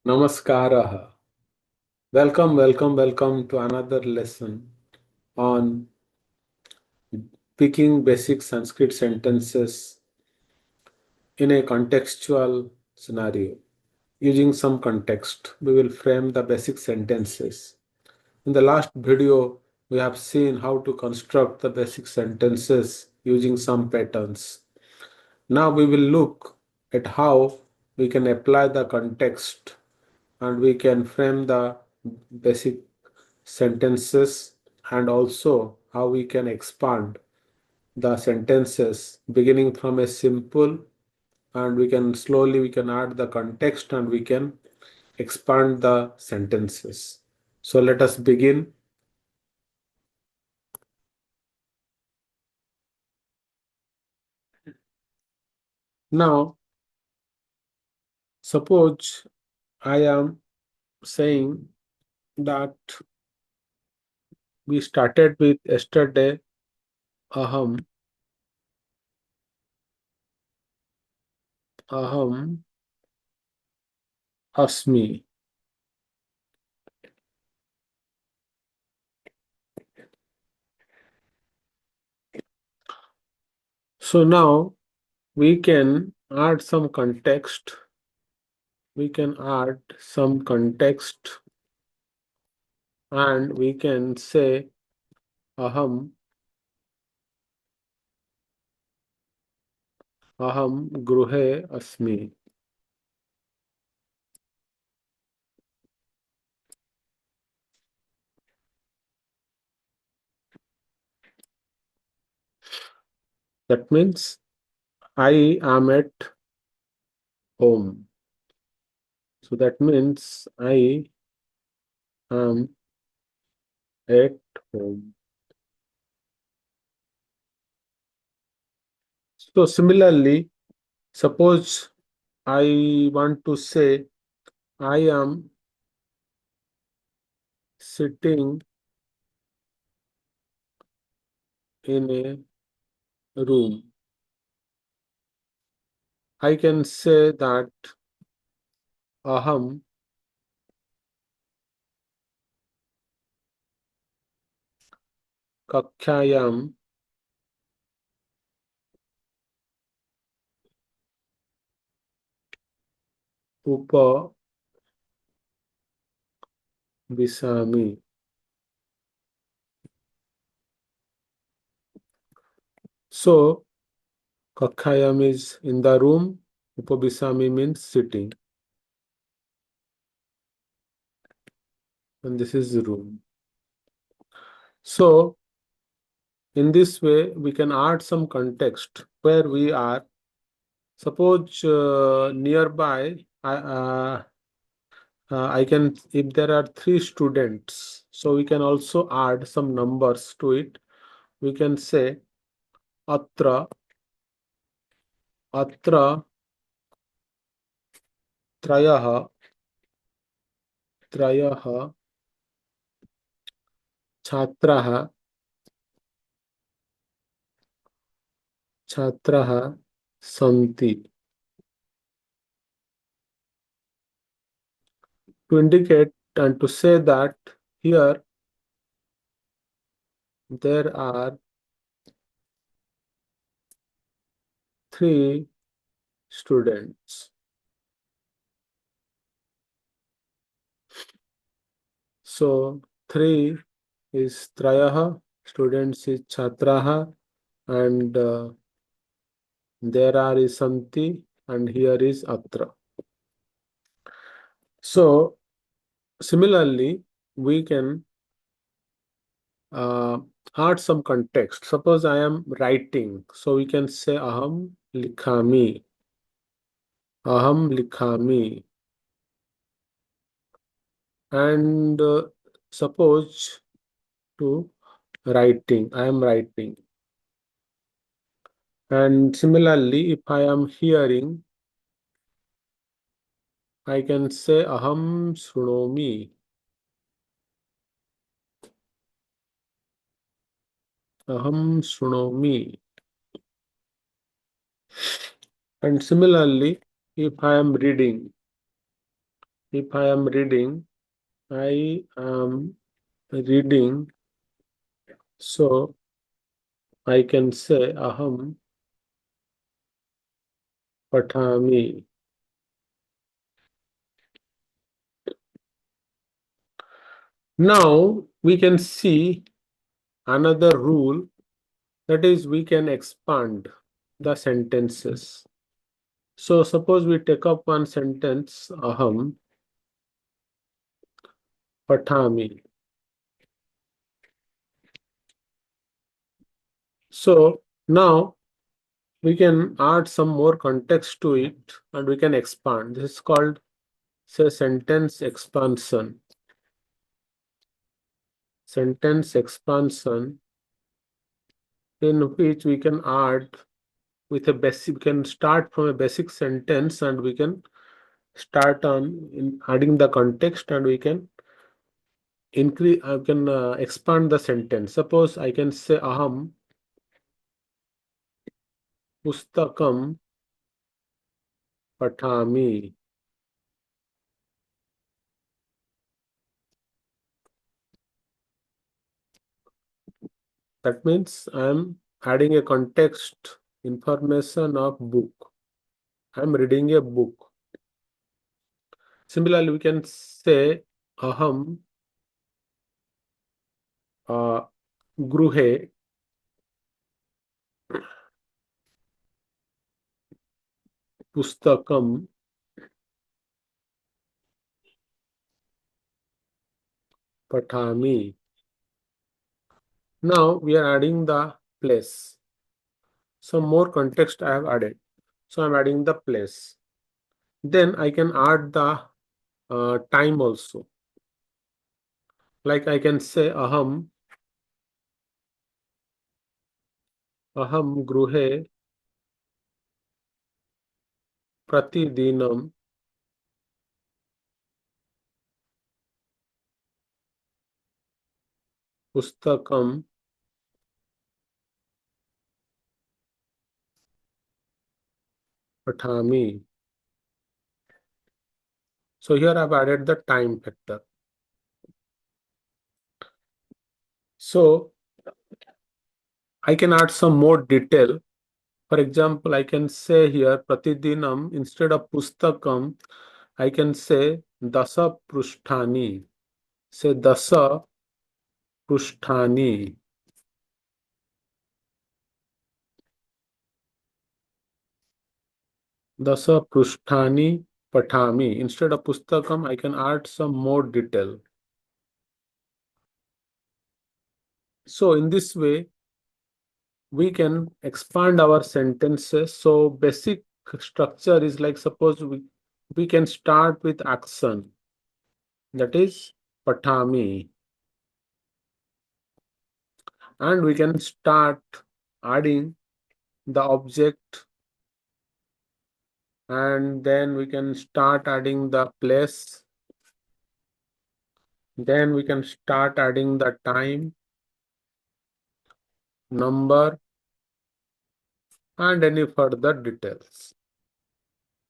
Namaskara. Welcome to another lesson on picking basic Sanskrit sentences in a contextual scenario. Using some context, we will frame the basic sentences. In the last video, we have seen how to construct the basic sentences using some patterns. Now we will look at how we can apply the context and we can frame the basic sentences and also how we can expand the sentences beginning from a simple and we can add the context and we can expand the sentences. So let us begin. Now suppose I am saying that we started with yesterday aham aham asmi. So now we can add some context. We can add some context and we can say aham gruhe asmi. That means I am at home. So that means I am at home. So similarly, suppose I want to say I am sitting in a room. I can say that aham kakhyayam upabhisami. So kakhyayam is in the room, upabhisami means sitting, and this is the room. So in this way we can add some context where we are. Suppose nearby I can, if there are 3 students, so we can also add some numbers to it. We can say atra trayah trayah छात्राः छात्राः सन्ति. To indicate and to say that here there are 3 students. So 3 is trayah, students is chhatraha, and there are is santi, and here is atra. So similarly, we can add some context. Suppose I am writing, so we can say aham likhami. Aham likhami. And suppose to writing, I am writing. And similarly, if I am hearing, I can say aham shrunomi. Aham shrunomi. And similarly, if I am reading, If I am reading, I am reading, so I can say aham patami. Now we can see another rule, that is we can expand the sentences. So suppose we take up one sentence, aham patami. So now we can add some more context to it and we can expand. This is called, say, sentence expansion. Sentence expansion, in which we can add with a basic, we can start from a basic sentence and we can start on in adding the context and we can increase, I can expand the sentence. Suppose I can say aham pustakam patami. That means I am adding a context information of book. I am reading a book. Similarly, we can say aham gruhe pustakam patami. Now we are adding the place. Some more context I have added. So I'm adding the place. Then I can add the time also. Like I can say aham gruhe pratidinam pustakam patami. So here I've added the time factor. So I can add some more detail. For example, I can say here pratidinam, instead of pustakam, I can say dasa prusthani. Say dasa prusthani. Dasa prusthani patami. Instead of pustakam, I can add some more detail. So in this way, we can expand our sentences. So basic structure is like, suppose we can start with action, that is patami, and we can start adding the object, and then we can start adding the place, then we can start adding the time, number, and any further details.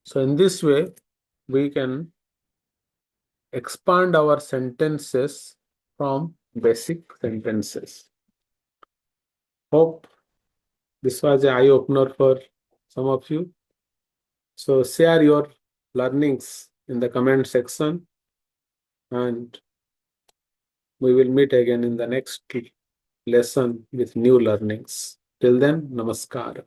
So in this way, we can expand our sentences from basic sentences. Hope this was an eye opener for some of you. So share your learnings in the comment section, and we will meet again in the next lesson with new learnings. Till then, namaskar.